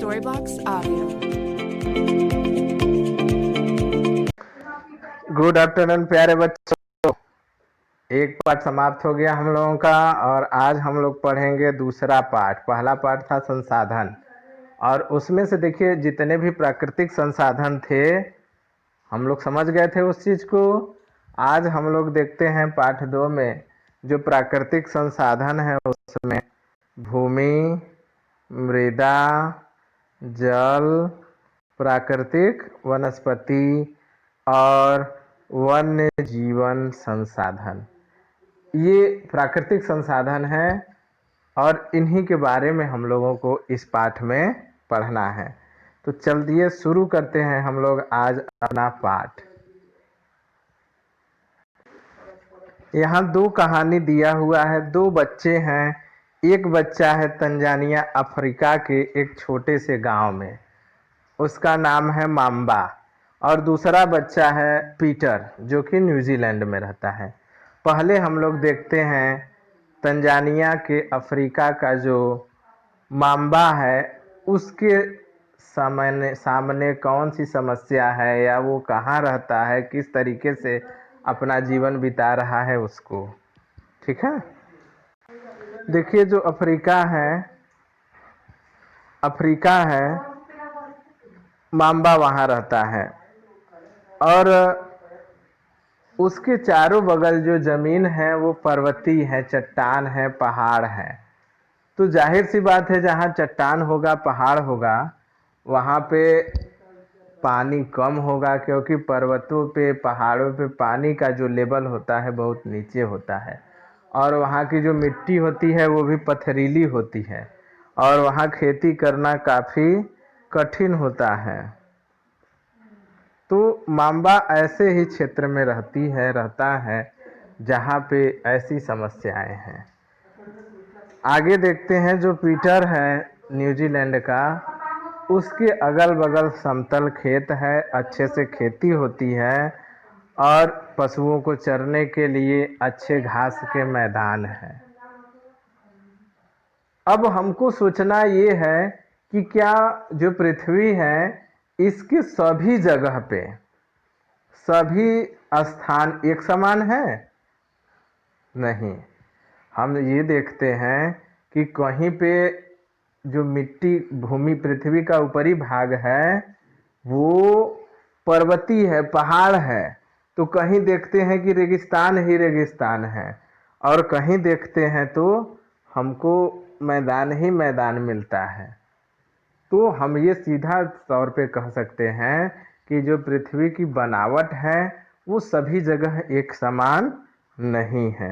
Storyblocks Audio. Good afternoon प्यारे बच्चों। एक पाठ समाप्त हो गया हम लोगों का और आज हम लोग पढ़ेंगे दूसरा पाठ। पहला पाठ था संसाधन और उसमें से देखिए जितने भी प्राकृतिक संसाधन थे हम लोग समझ गए थे उस चीज़ को। आज हम लोग देखते हैं पाठ 2 में जो प्राकृतिक संसाधन है उसमें भूमि, मृदा, जल, प्राकृतिक वनस्पति और वन्य जीवन संसाधन, ये प्राकृतिक संसाधन है और इन्हीं के बारे में हम लोगों को इस पाठ में पढ़ना है। तो चलिए शुरू करते हैं हम लोग आज अपना पाठ। यहाँ दो कहानी दिया हुआ है, दो बच्चे हैं। एक बच्चा है तंजानिया अफ्रीका के एक छोटे से गांव में, उसका नाम है माम्बा, और दूसरा बच्चा है पीटर जो कि न्यूजीलैंड में रहता है। पहले हम लोग देखते हैं तंजानिया के अफ्रीका का जो माम्बा है उसके सामने कौन सी समस्या है या वो कहाँ रहता है, किस तरीके से अपना जीवन बिता रहा है उसको। ठीक है, देखिए जो अफ्रीका है माम्बा वहाँ रहता है और उसके चारों बगल जो जमीन है वो पर्वतीय है, चट्टान है, पहाड़ है। तो जाहिर सी बात है जहाँ चट्टान होगा, पहाड़ होगा, वहाँ पे पानी कम होगा क्योंकि पर्वतों पे, पहाड़ों पे पानी का जो लेवल होता है बहुत नीचे होता है और वहाँ की जो मिट्टी होती है वो भी पथरीली होती है और वहाँ खेती करना काफ़ी कठिन होता है। तो माम्बा ऐसे ही क्षेत्र में रहता है जहाँ पे ऐसी समस्याएं हैं। आगे देखते हैं जो पीटर है न्यूजीलैंड का, उसके अगल बगल समतल खेत है, अच्छे से खेती होती है और पशुओं को चरने के लिए अच्छे घास के मैदान हैं। अब हमको सोचना ये है कि क्या जो पृथ्वी है इसके सभी जगह पे सभी स्थान एक समान है? नहीं। हम ये देखते हैं कि कहीं पे जो मिट्टी, भूमि, पृथ्वी का ऊपरी भाग है वो पर्वतीय है, पहाड़ है, तो कहीं देखते हैं कि रेगिस्तान ही रेगिस्तान है और कहीं देखते हैं तो हमको मैदान ही मैदान मिलता है। तो हम ये सीधा तौर पे कह सकते हैं कि जो पृथ्वी की बनावट है वो सभी जगह एक समान नहीं है।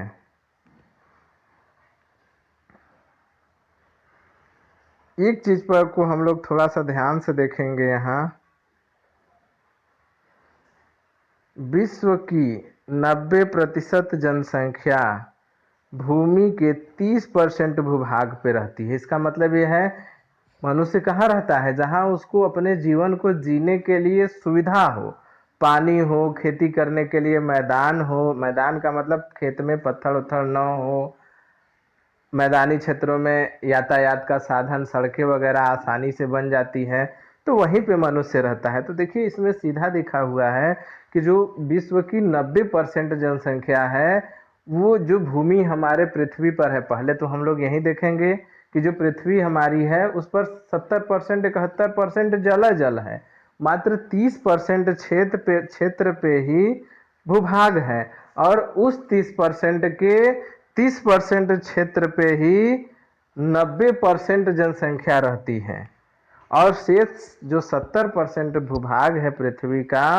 एक चीज पर को हम लोग थोड़ा सा ध्यान से देखेंगे। यहाँ विश्व की 90% जनसंख्या भूमि के 30% भूभाग पे रहती है। इसका मतलब ये है मनुष्य कहाँ रहता है? जहाँ उसको अपने जीवन को जीने के लिए सुविधा हो, पानी हो, खेती करने के लिए मैदान हो। मैदान का मतलब खेत में पत्थर उत्थर न हो, मैदानी क्षेत्रों में यातायात का साधन, सड़कें वगैरह आसानी से बन जाती है, तो वहीं पे मनुष्य रहता है। तो देखिए इसमें सीधा दिखा हुआ है कि जो विश्व की 90% जनसंख्या है वो जो भूमि हमारे पृथ्वी पर है, पहले तो हम लोग यही देखेंगे कि जो पृथ्वी हमारी है उस पर 70% 71% जल है, मात्र 30% क्षेत्र पे ही भूभाग है और उस 30% के 30% क्षेत्र पे ही 90% जनसंख्या रहती है और शेष जो 70% भूभाग है पृथ्वी का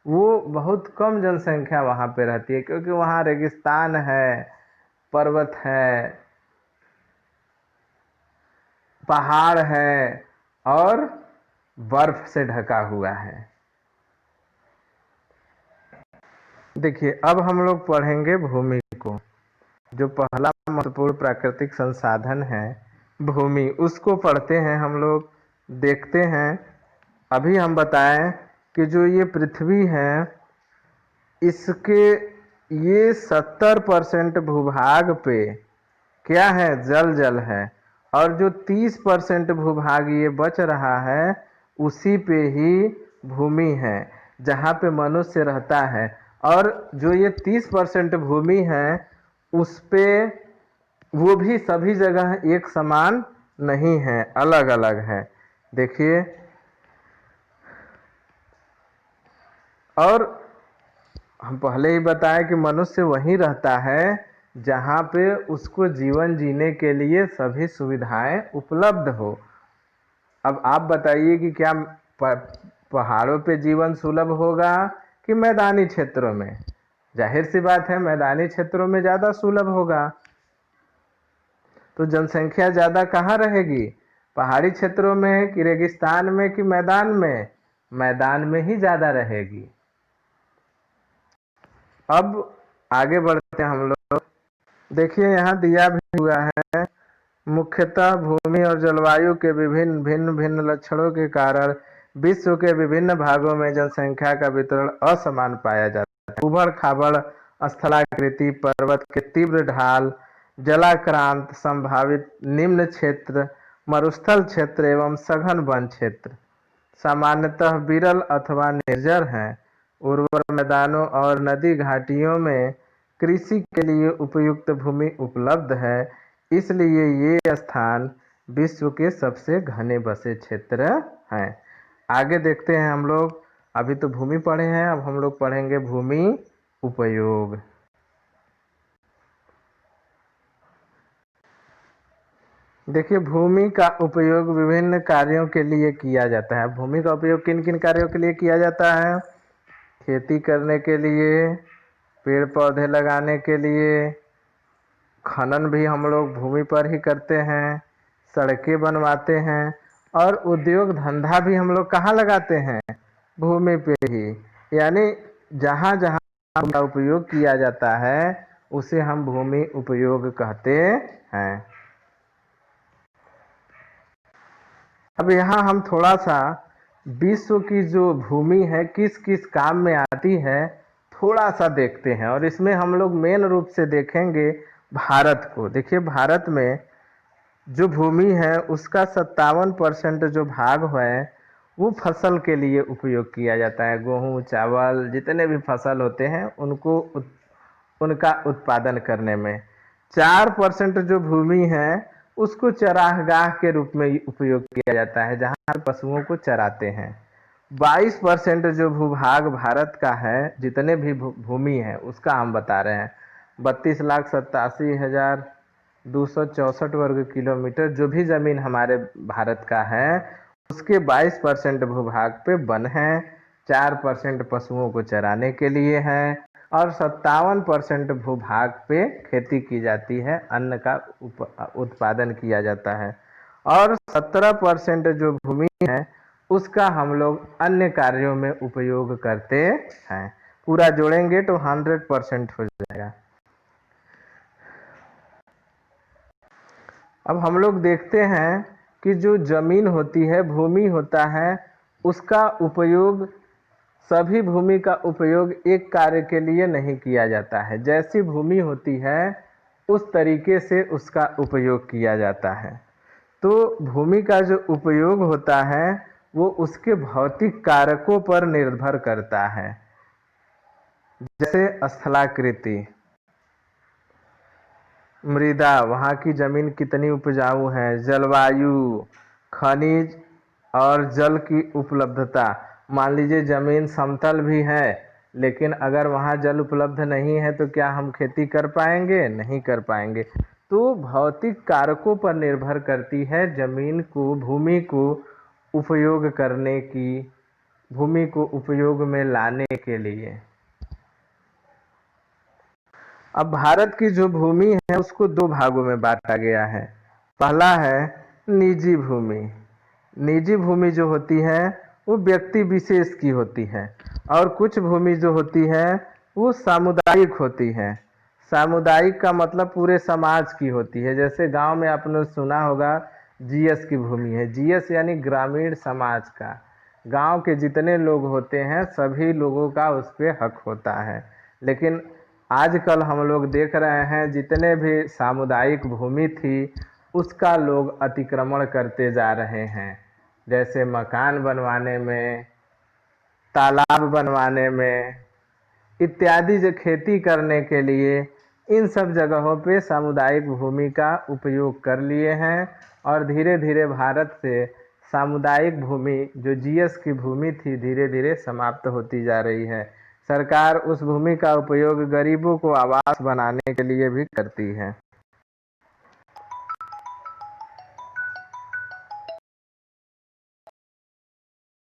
वो बहुत कम जनसंख्या वहाँ पे रहती है क्योंकि वहाँ रेगिस्तान है, पर्वत है, पहाड़ है और बर्फ से ढका हुआ है। देखिए अब हम लोग पढ़ेंगे भूमि को। जो पहला महत्वपूर्ण प्राकृतिक संसाधन है भूमि, उसको पढ़ते हैं हम लोग। देखते हैं, अभी हम बताएं कि जो ये पृथ्वी है इसके ये 70% भूभाग पे क्या है? जल है और जो 30% भूभाग ये बच रहा है उसी पे ही भूमि है जहाँ पे मनुष्य रहता है। और जो ये 30% भूमि है उस पे वो भी सभी जगह एक समान नहीं है, अलग अलग है। देखिए, और हम पहले ही बताए कि मनुष्य वहीं रहता है जहाँ पे उसको जीवन जीने के लिए सभी सुविधाएं उपलब्ध हो। अब आप बताइए कि क्या पहाड़ों पे जीवन सुलभ होगा कि मैदानी क्षेत्रों में? जाहिर सी बात है मैदानी क्षेत्रों में ज़्यादा सुलभ होगा। तो जनसंख्या ज़्यादा कहाँ रहेगी, पहाड़ी क्षेत्रों में कि रेगिस्तान में कि मैदान में? मैदान में ही ज़्यादा रहेगी। अब आगे बढ़ते हैं हम लोग। देखिए यहाँ दिया भी हुआ है, मुख्यतः भूमि और जलवायु के विभिन्न भिन्न भिन्न लक्षणों के कारण विश्व के विभिन्न भागों में जनसंख्या का वितरण असमान पाया जाता है। उबड़ खाबड़ स्थलाकृति, पर्वत के तीव्र ढाल, जलाक्रांत, संभावित निम्न क्षेत्र, मरुस्थल क्षेत्र एवं सघन वन क्षेत्र सामान्यतः विरल अथवा निर्जर हैं। उर्वर मैदानों और नदी घाटियों में कृषि के लिए उपयुक्त भूमि उपलब्ध है, इसलिए ये स्थान विश्व के सबसे घने बसे क्षेत्र हैं। आगे देखते हैं हम लोग। अभी तो भूमि पढ़े हैं, अब हम लोग पढ़ेंगे भूमि उपयोग। देखिए, भूमि का उपयोग विभिन्न कार्यों के लिए किया जाता है। भूमि का उपयोग किन किन कार्यों के लिए किया जाता है? खेती करने के लिए, पेड़ पौधे लगाने के लिए, खनन भी हम लोग भूमि पर ही करते हैं, सड़कें बनवाते हैं, और उद्योग धंधा भी हम लोग कहाँ लगाते हैं? भूमि पे ही। यानी जहाँ जहाँ का उपयोग किया जाता है उसे हम भूमि उपयोग कहते हैं। अब यहाँ हम थोड़ा सा विश्व की जो भूमि है किस किस काम में आती है थोड़ा सा देखते हैं, और इसमें हम लोग मेन रूप से देखेंगे भारत को। देखिए, भारत में जो भूमि है उसका 57% जो भाग है वो फसल के लिए उपयोग किया जाता है। गेहूँ, चावल, जितने भी फसल होते हैं उनका उत्पादन करने में। 4% जो भूमि है उसको चरागाह के रूप में उपयोग किया जाता है, जहाँ पशुओं को चराते हैं। 22% जो भूभाग भारत का है, जितने भी भूमि है उसका हम बता रहे हैं, 32,87,264 वर्ग किलोमीटर जो भी जमीन हमारे भारत का है उसके 22% भूभाग पे वन है, 4% पशुओं को चराने के लिए है, और 57% भूभाग पे खेती की जाती है, अन्न का उत्पादन किया जाता है। और 17% जो भूमि है उसका हम लोग अन्य कार्यों में उपयोग करते हैं। पूरा जोड़ेंगे तो 100% हो जाएगा। अब हम लोग देखते हैं कि जो जमीन होती है, भूमि होता है, उसका उपयोग, सभी भूमि का उपयोग एक कार्य के लिए नहीं किया जाता है। जैसी भूमि होती है उस तरीके से उसका उपयोग किया जाता है। तो भूमि का जो उपयोग होता है वो उसके भौतिक कारकों पर निर्भर करता है, जैसे स्थलाकृति, मृदा, वहाँ की जमीन कितनी उपजाऊ है, जलवायु, खनिज और जल की उपलब्धता। मान लीजिए जमीन समतल भी है लेकिन अगर वहाँ जल उपलब्ध नहीं है तो क्या हम खेती कर पाएंगे? नहीं कर पाएंगे। तो भौतिक कारकों पर निर्भर करती है जमीन को, भूमि को उपयोग करने की, भूमि को उपयोग में लाने के लिए। अब भारत की जो भूमि है उसको दो भागों में बांटा गया है। पहला है निजी भूमि। निजी भूमि जो होती है वो व्यक्ति विशेष की होती है, और कुछ भूमि जो होती है वो सामुदायिक होती है। सामुदायिक का मतलब पूरे समाज की होती है। जैसे गांव में आपने सुना होगा जीएस की भूमि है। जीएस यानी ग्रामीण समाज का, गांव के जितने लोग होते हैं सभी लोगों का उस पर हक होता है। लेकिन आजकल हम लोग देख रहे हैं जितने भी सामुदायिक भूमि थी उसका लोग अतिक्रमण करते जा रहे हैं। जैसे मकान बनवाने में, तालाब बनवाने में इत्यादि, जो खेती करने के लिए इन सब जगहों पे सामुदायिक भूमि का उपयोग कर लिए हैं। और धीरे धीरे भारत से सामुदायिक भूमि, जो जीएस की भूमि थी, धीरे धीरे समाप्त होती जा रही है। सरकार उस भूमि का उपयोग गरीबों को आवास बनाने के लिए भी करती है।